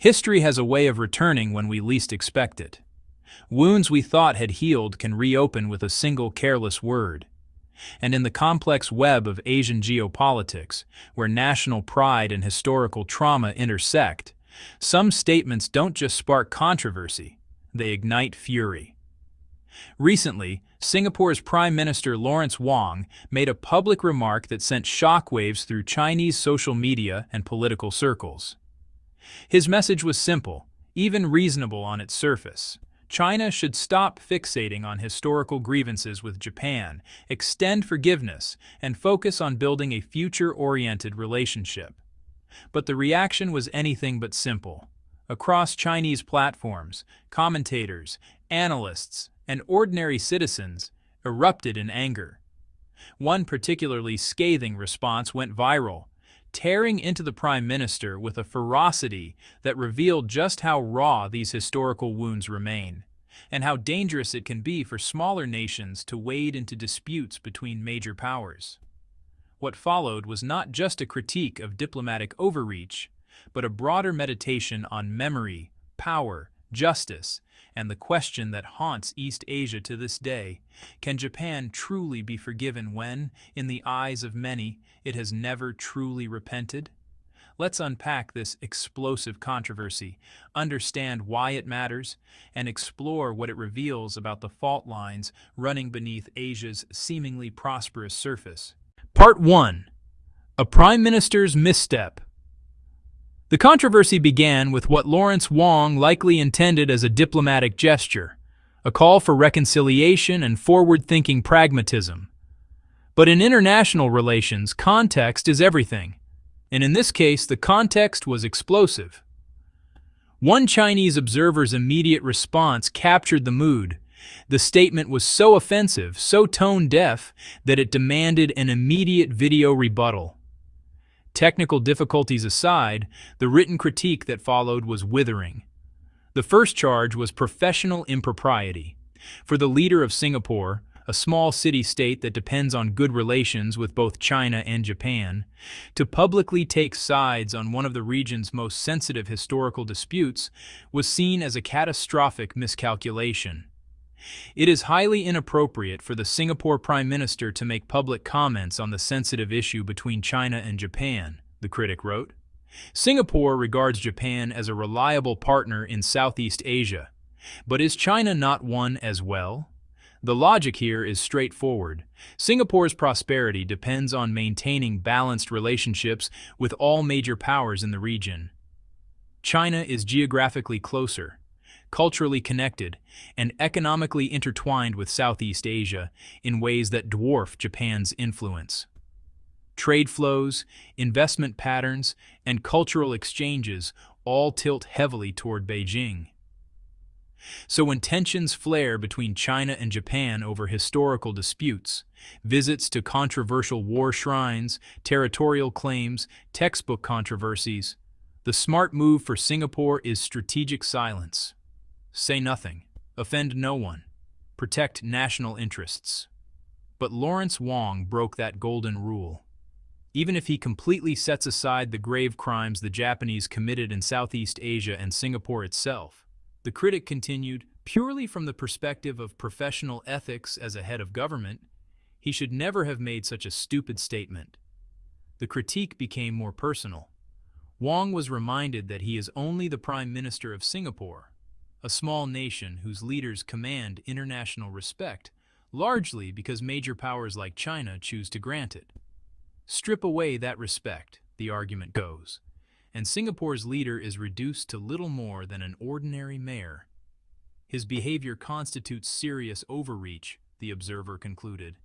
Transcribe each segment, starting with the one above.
History has a way of returning when we least expect it. Wounds we thought had healed can reopen with a single careless word. And in the complex web of Asian geopolitics, where national pride and historical trauma intersect, some statements don't just spark controversy, they ignite fury. Recently, Singapore's Prime Minister Lawrence Wong made a public remark that sent shockwaves through Chinese social media and political circles. His message was simple, even reasonable on its surface. China should stop fixating on historical grievances with Japan, extend forgiveness, and focus on building a future-oriented relationship. But the reaction was anything but simple. Across Chinese platforms, commentators, analysts, and ordinary citizens erupted in anger. One particularly scathing response went viral, tearing into the Prime Minister with a ferocity that revealed just how raw these historical wounds remain, and how dangerous it can be for smaller nations to wade into disputes between major powers. What followed was not just a critique of diplomatic overreach, but a broader meditation on memory, power, justice, and the question that haunts East Asia to this day: can Japan truly be forgiven when, in the eyes of many, it has never truly repented? Let's unpack this explosive controversy, understand why it matters, and explore what it reveals about the fault lines running beneath Asia's seemingly prosperous surface. Part 1. A Prime Minister's Misstep. The controversy began with what Lawrence Wong likely intended as a diplomatic gesture, a call for reconciliation and forward-thinking pragmatism. But in international relations, context is everything. And in this case, the context was explosive. One Chinese observer's immediate response captured the mood. The statement was so offensive, so tone-deaf, that it demanded an immediate video rebuttal. Technical difficulties aside, the written critique that followed was withering. The first charge was professional impropriety. For the leader of Singapore, a small city-state that depends on good relations with both China and Japan, to publicly take sides on one of the region's most sensitive historical disputes was seen as a catastrophic miscalculation. It is highly inappropriate for the Singapore Prime Minister to make public comments on the sensitive issue between China and Japan, the critic wrote. Singapore regards Japan as a reliable partner in Southeast Asia. But is China not one as well? The logic here is straightforward. Singapore's prosperity depends on maintaining balanced relationships with all major powers in the region. China is geographically closer, culturally connected, and economically intertwined with Southeast Asia in ways that dwarf Japan's influence. Trade flows, investment patterns, and cultural exchanges all tilt heavily toward Beijing. So when tensions flare between China and Japan over historical disputes, visits to controversial war shrines, territorial claims, textbook controversies, the smart move for Singapore is strategic silence. Say nothing, offend no one, protect national interests. But Lawrence Wong broke that golden rule. Even if he completely sets aside the grave crimes the Japanese committed in Southeast Asia and Singapore itself, the critic continued, purely from the perspective of professional ethics as a head of government, he should never have made such a stupid statement. The critique became more personal. Wong was reminded that he is only the Prime Minister of Singapore, a small nation whose leaders command international respect, largely because major powers like China choose to grant it. Strip away that respect, the argument goes, and Singapore's leader is reduced to little more than an ordinary mayor. His behavior constitutes serious overreach, the observer concluded.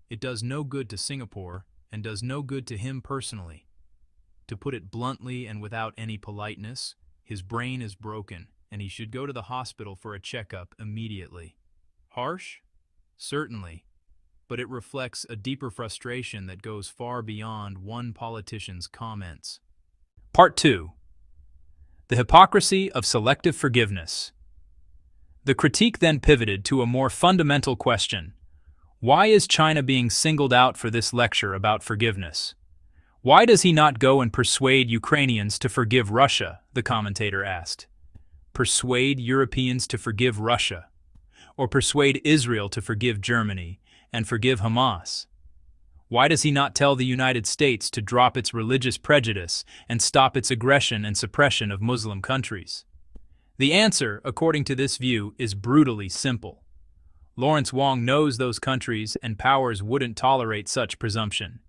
It does no good to Singapore and does no good to him personally. To put it bluntly and without any politeness, his brain is broken and he should go to the hospital for a checkup immediately. Harsh? Certainly. But it reflects a deeper frustration that goes far beyond one politician's comments. Part 2. The Hypocrisy of Selective Forgiveness. The critique then pivoted to a more fundamental question. Why is China being singled out for this lecture about forgiveness? Why does he not go and persuade Ukrainians to forgive Russia? The commentator asked. Persuade Europeans to forgive Russia, or persuade Israel to forgive Germany and forgive Hamas? Why does he not tell the United States to drop its religious prejudice and stop its aggression and suppression of Muslim countries? The answer, according to this view, is brutally simple. Lawrence Wong knows those countries and powers wouldn't tolerate such presumption.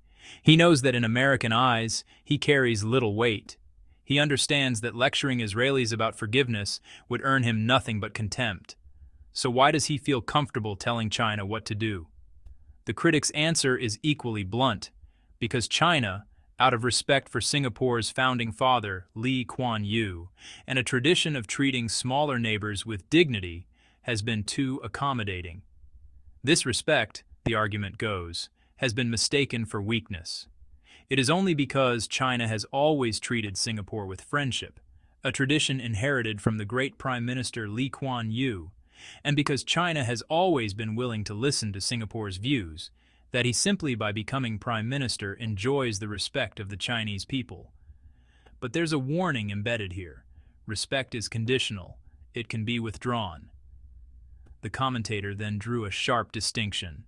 He knows that in American eyes, he carries little weight. He understands that lecturing Israelis about forgiveness would earn him nothing but contempt. So why does he feel comfortable telling China what to do? The critic's answer is equally blunt, because China, out of respect for Singapore's founding father, Lee Kuan Yew, and a tradition of treating smaller neighbors with dignity, has been too accommodating. This respect, the argument goes, has been mistaken for weakness. It is only because China has always treated Singapore with friendship, a tradition inherited from the great Prime Minister Lee Kuan Yew, and because China has always been willing to listen to Singapore's views, that he simply by becoming Prime Minister enjoys the respect of the Chinese people. But there's a warning embedded here. Respect is conditional. It can be withdrawn. The commentator then drew a sharp distinction.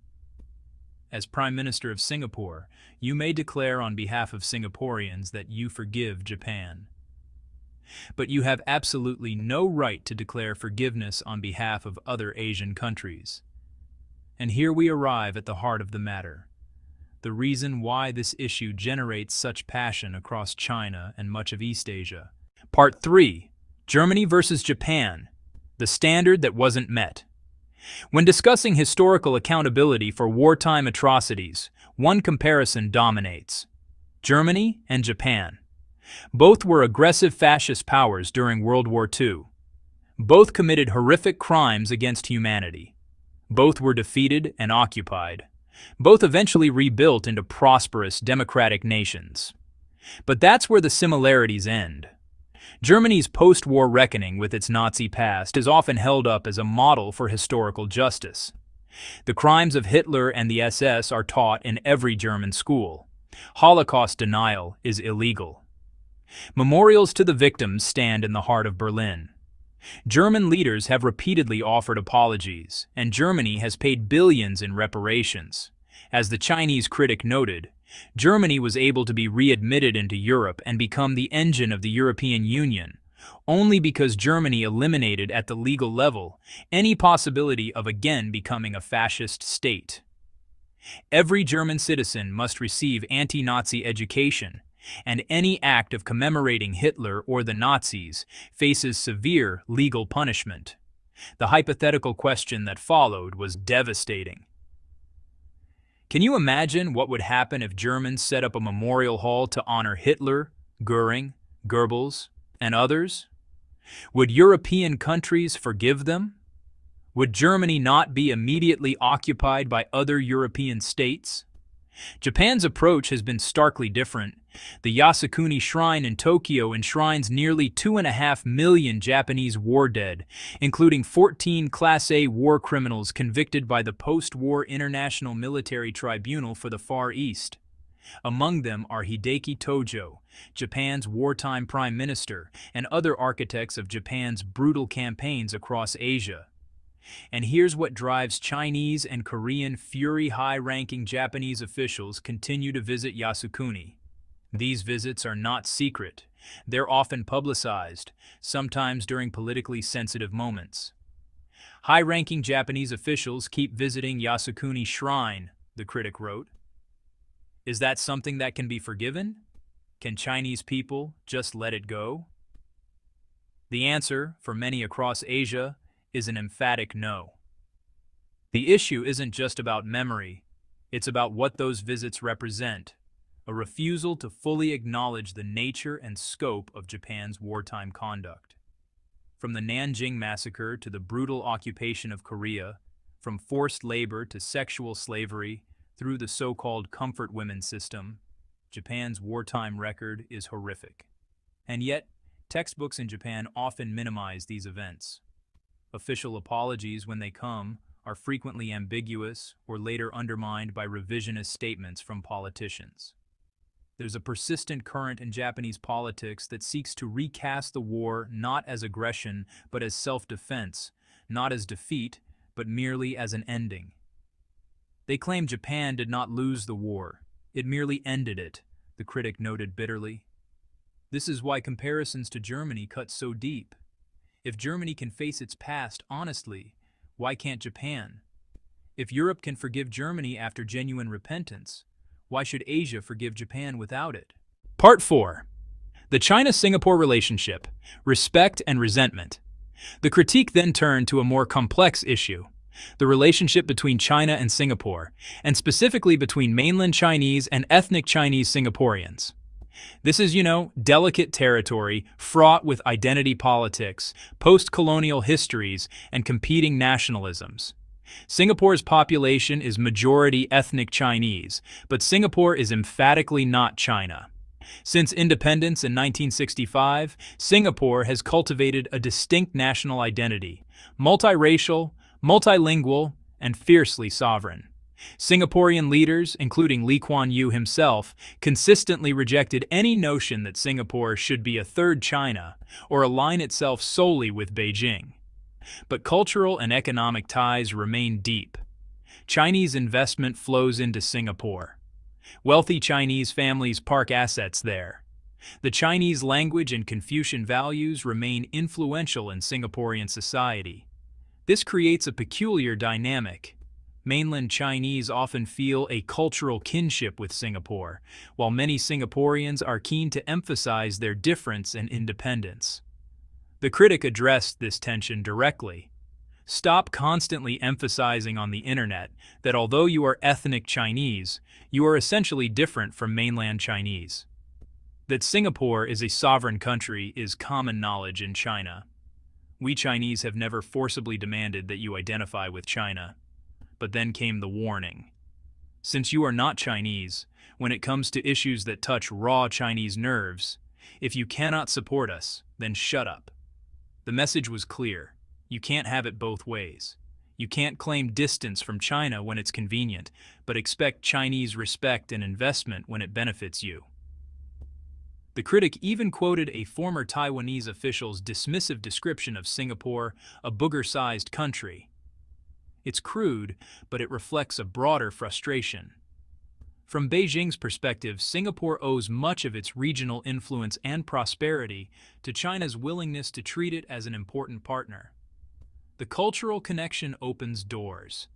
As Prime Minister of Singapore, you may declare on behalf of Singaporeans that you forgive Japan. But you have absolutely no right to declare forgiveness on behalf of other Asian countries. And here we arrive at the heart of the matter. The reason why this issue generates such passion across China and much of East Asia. Part 3. Germany versus Japan. The standard that wasn't met. When discussing historical accountability for wartime atrocities, one comparison dominates: Germany and Japan. Both were aggressive fascist powers during World War II. Both committed horrific crimes against humanity. Both were defeated and occupied. Both eventually rebuilt into prosperous democratic nations. But that's where the similarities end. Germany's post-war reckoning with its Nazi past is often held up as a model for historical justice. The crimes of Hitler and the SS are taught in every German school. Holocaust denial is illegal. Memorials to the victims stand in the heart of Berlin. German leaders have repeatedly offered apologies, and Germany has paid billions in reparations. As the Chinese critic noted, Germany was able to be readmitted into Europe and become the engine of the European Union, only because Germany eliminated at the legal level any possibility of again becoming a fascist state. Every German citizen must receive anti-Nazi education, and any act of commemorating Hitler or the Nazis faces severe legal punishment. The hypothetical question that followed was devastating. Can you imagine what would happen if Germans set up a memorial hall to honor Hitler, Goering, Goebbels, and others? Would European countries forgive them? Would Germany not be immediately occupied by other European states? Japan's approach has been starkly different. The Yasukuni Shrine in Tokyo enshrines nearly 2.5 million Japanese war dead, including 14 Class A war criminals convicted by the post-war International Military Tribunal for the Far East. Among them are Hideki Tojo, Japan's wartime prime minister, and other architects of Japan's brutal campaigns across Asia. And here's what drives Chinese and Korean Fury high-ranking Japanese officials continue to visit Yasukuni. These visits are not secret. They're often publicized, sometimes during politically sensitive moments. High-ranking Japanese officials keep visiting Yasukuni Shrine, the critic wrote. Is that something that can be forgiven? Can Chinese people just let it go? The answer, for many across Asia, is an emphatic no. The issue isn't just about memory, it's about what those visits represent, a refusal to fully acknowledge the nature and scope of Japan's wartime conduct. From the Nanjing massacre to the brutal occupation of Korea, from forced labor to sexual slavery, through the so-called comfort women system, Japan's wartime record is horrific. And yet, textbooks in Japan often minimize these events. Official apologies, when they come, are frequently ambiguous or later undermined by revisionist statements from politicians. There's a persistent current in Japanese politics that seeks to recast the war not as aggression but as self-defense, not as defeat but merely as an ending. They claim Japan did not lose the war, it merely ended it, the critic noted bitterly. This is why comparisons to Germany cut so deep. If Germany can face its past honestly, why can't Japan? If Europe can forgive Germany after genuine repentance, why should Asia forgive Japan without it? Part 4. The China-Singapore Relationship, Respect and Resentment. The critique then turned to a more complex issue, the relationship between China and Singapore, and specifically between mainland Chinese and ethnic Chinese Singaporeans. This is, delicate territory fraught with identity politics, post-colonial histories, and competing nationalisms. Singapore's population is majority ethnic Chinese, but Singapore is emphatically not China. Since independence in 1965, Singapore has cultivated a distinct national identity, multiracial, multilingual, and fiercely sovereign. Singaporean leaders, including Lee Kuan Yew himself, consistently rejected any notion that Singapore should be a third China or align itself solely with Beijing. But cultural and economic ties remain deep. Chinese investment flows into Singapore. Wealthy Chinese families park assets there. The Chinese language and Confucian values remain influential in Singaporean society. This creates a peculiar dynamic. Mainland Chinese often feel a cultural kinship with Singapore, while many Singaporeans are keen to emphasize their difference and independence. The critic addressed this tension directly. Stop constantly emphasizing on the internet that although you are ethnic Chinese, you are essentially different from mainland Chinese. That Singapore is a sovereign country is common knowledge in China. We Chinese have never forcibly demanded that you identify with China. But then came the warning. Since you are not Chinese, when it comes to issues that touch raw Chinese nerves, if you cannot support us, then shut up. The message was clear. You can't have it both ways. You can't claim distance from China when it's convenient, but expect Chinese respect and investment when it benefits you. The critic even quoted a former Taiwanese official's dismissive description of Singapore, a booger-sized country. It's crude, but it reflects a broader frustration. From Beijing's perspective, Singapore owes much of its regional influence and prosperity to China's willingness to treat it as an important partner. The cultural connection opens doors.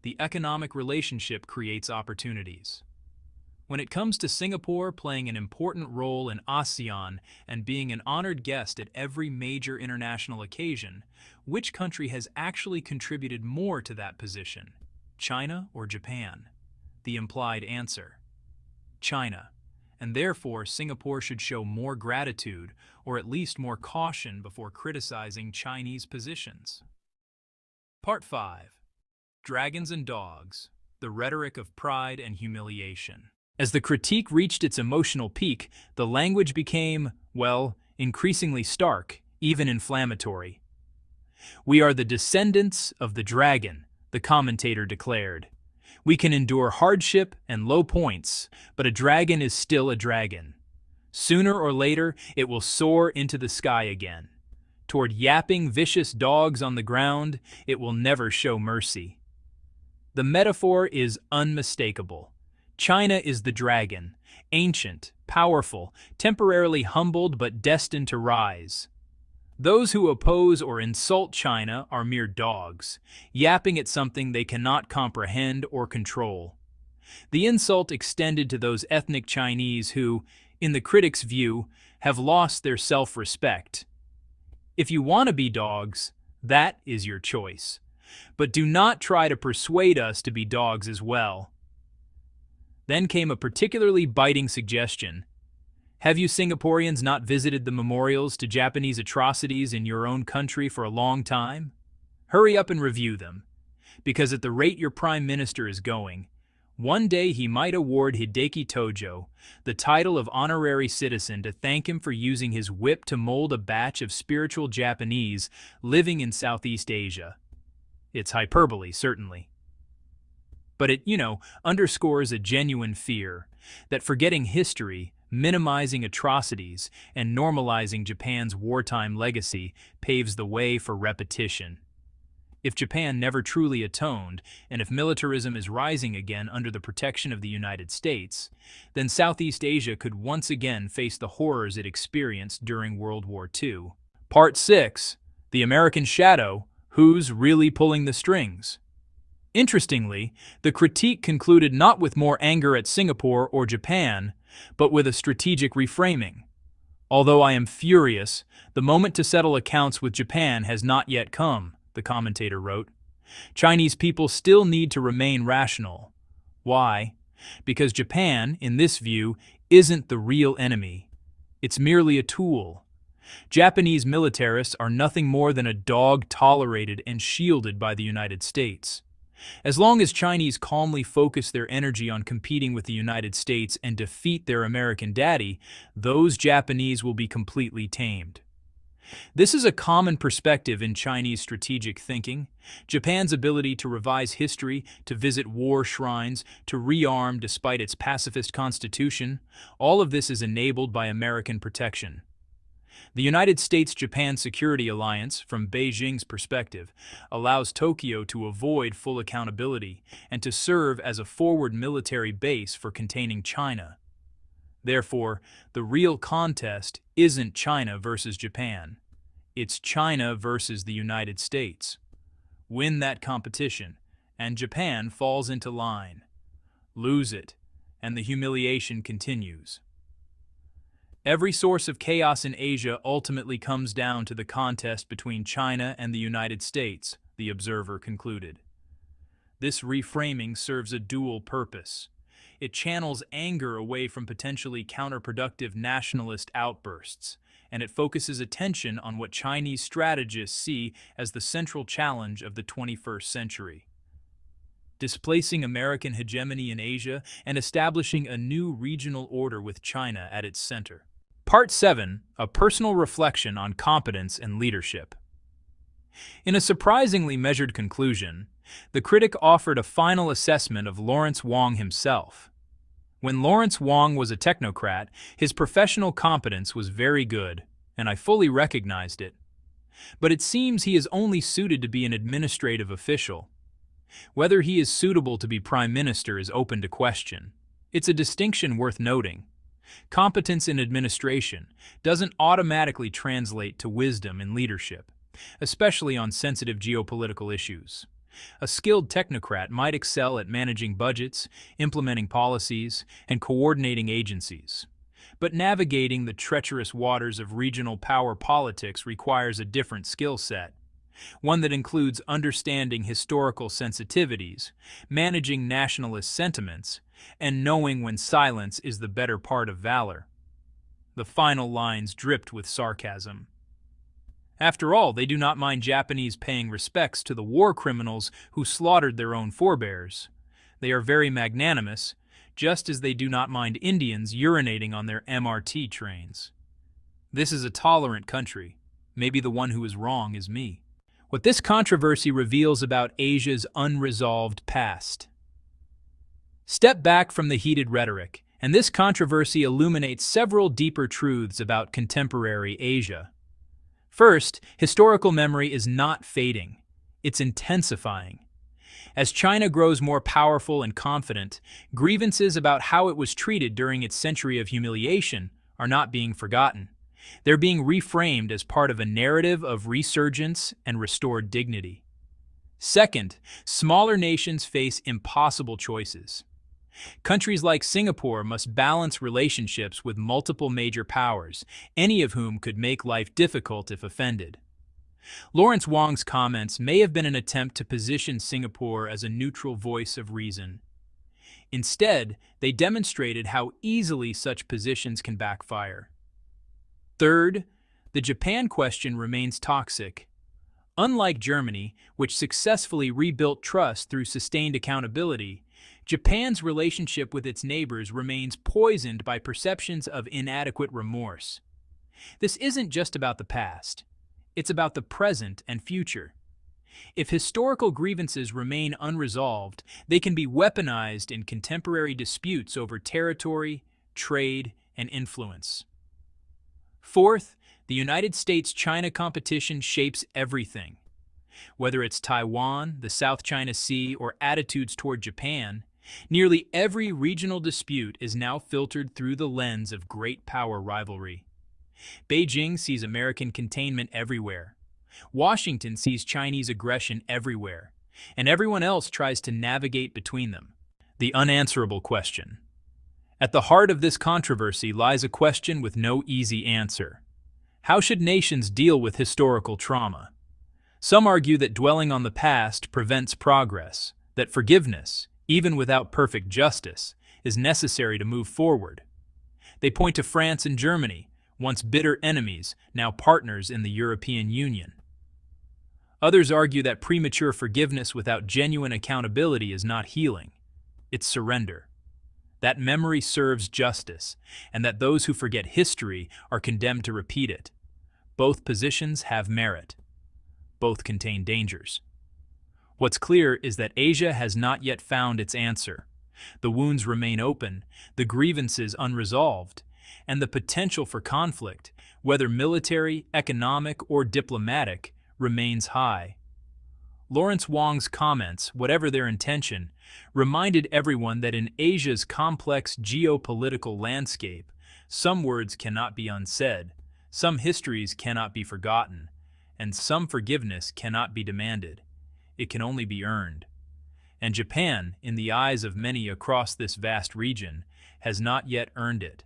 The economic relationship creates opportunities. When it comes to Singapore playing an important role in ASEAN and being an honored guest at every major international occasion, which country has actually contributed more to that position? China or Japan? The implied answer: China, and therefore Singapore should show more gratitude or at least more caution before criticizing Chinese positions. Part 5. Dragons and Dogs, the Rhetoric of Pride and Humiliation. As the critique reached its emotional peak, the language became, increasingly stark, even inflammatory. "We are the descendants of the dragon," the commentator declared. "We can endure hardship and low points, but a dragon is still a dragon. Sooner or later, it will soar into the sky again. Toward yapping, vicious dogs on the ground, it will never show mercy." The metaphor is unmistakable. China is the dragon, ancient, powerful, temporarily humbled but destined to rise. Those who oppose or insult China are mere dogs, yapping at something they cannot comprehend or control. The insult extended to those ethnic Chinese who, in the critic's view, have lost their self-respect. If you want to be dogs, that is your choice. But do not try to persuade us to be dogs as well. Then came a particularly biting suggestion. Have you Singaporeans not visited the memorials to Japanese atrocities in your own country for a long time? Hurry up and review them, because at the rate your prime minister is going, one day he might award Hideki Tojo the title of honorary citizen to thank him for using his whip to mold a batch of spiritual Japanese living in Southeast Asia. It's hyperbole, certainly. But it, underscores a genuine fear, that forgetting history, minimizing atrocities, and normalizing Japan's wartime legacy paves the way for repetition. If Japan never truly atoned, and if militarism is rising again under the protection of the United States, then Southeast Asia could once again face the horrors it experienced during World War II. Part 6. The American Shadow: Who's Really Pulling the Strings? Interestingly, the critique concluded not with more anger at Singapore or Japan, but with a strategic reframing. Although I am furious, the moment to settle accounts with Japan has not yet come, the commentator wrote. Chinese people still need to remain rational. Why? Because Japan, in this view, isn't the real enemy. It's merely a tool. Japanese militarists are nothing more than a dog tolerated and shielded by the United States. As long as Chinese calmly focus their energy on competing with the United States and defeat their American daddy, those Japanese will be completely tamed. This is a common perspective in Chinese strategic thinking. Japan's ability to revise history, to visit war shrines, to rearm despite its pacifist constitution, all of this is enabled by American protection. The United States-Japan Security Alliance, from Beijing's perspective, allows Tokyo to avoid full accountability and to serve as a forward military base for containing China. Therefore, the real contest isn't China versus Japan. It's China versus the United States. Win that competition, and Japan falls into line. Lose it, and the humiliation continues. Every source of chaos in Asia ultimately comes down to the contest between China and the United States, the Observer concluded. This reframing serves a dual purpose. It channels anger away from potentially counterproductive nationalist outbursts, and it focuses attention on what Chinese strategists see as the central challenge of the 21st century: displacing American hegemony in Asia and establishing a new regional order with China at its center. Part 7. A personal reflection on competence and leadership. In a surprisingly measured conclusion, the critic offered a final assessment of Lawrence Wong himself. When Lawrence Wong was a technocrat, his professional competence was very good, and I fully recognized it. But it seems he is only suited to be an administrative official. Whether he is suitable to be prime minister is open to question. It's a distinction worth noting. Competence in administration doesn't automatically translate to wisdom in leadership, especially on sensitive geopolitical issues. A skilled technocrat might excel at managing budgets, implementing policies, and coordinating agencies. But navigating the treacherous waters of regional power politics requires a different skill set, one that includes understanding historical sensitivities, managing nationalist sentiments, and knowing when silence is the better part of valor. The final lines dripped with sarcasm. After all, they do not mind Japanese paying respects to the war criminals who slaughtered their own forebears. They are very magnanimous, just as they do not mind Indians urinating on their MRT trains. This is a tolerant country. Maybe the one who is wrong is me. What this controversy reveals about Asia's unresolved past. Step back from the heated rhetoric, and this controversy illuminates several deeper truths about contemporary Asia. First, historical memory is not fading. It's intensifying. As China grows more powerful and confident, grievances about how it was treated during its century of humiliation are not being forgotten. They're being reframed as part of a narrative of resurgence and restored dignity. Second, smaller nations face impossible choices. Countries like Singapore must balance relationships with multiple major powers, any of whom could make life difficult if offended. Lawrence Wong's comments may have been an attempt to position Singapore as a neutral voice of reason. Instead, they demonstrated how easily such positions can backfire. Third, the Japan question remains toxic. Unlike Germany, which successfully rebuilt trust through sustained accountability, Japan's relationship with its neighbors remains poisoned by perceptions of inadequate remorse. This isn't just about the past. It's about the present and future. If historical grievances remain unresolved, they can be weaponized in contemporary disputes over territory, trade, and influence. Fourth, the United States-China competition shapes everything. Whether it's Taiwan, the South China Sea, or attitudes toward Japan, nearly every regional dispute is now filtered through the lens of great power rivalry. Beijing sees American containment everywhere. Washington sees Chinese aggression everywhere, and everyone else tries to navigate between them. The unanswerable question. At the heart of this controversy lies a question with no easy answer. How should nations deal with historical trauma? Some argue that dwelling on the past prevents progress, that forgiveness, even without perfect justice, is necessary to move forward. They point to France and Germany, once bitter enemies, now partners in the European Union. Others argue that premature forgiveness without genuine accountability is not healing, it's surrender. That memory serves justice, and that those who forget history are condemned to repeat it. Both positions have merit. Both contain dangers. What's clear is that Asia has not yet found its answer. The wounds remain open, the grievances unresolved, and the potential for conflict, whether military, economic, or diplomatic, remains high. Lawrence Wong's comments, whatever their intention, reminded everyone that in Asia's complex geopolitical landscape, some words cannot be unsaid, some histories cannot be forgotten, and some forgiveness cannot be demanded. It can only be earned. And Japan, in the eyes of many across this vast region, has not yet earned it.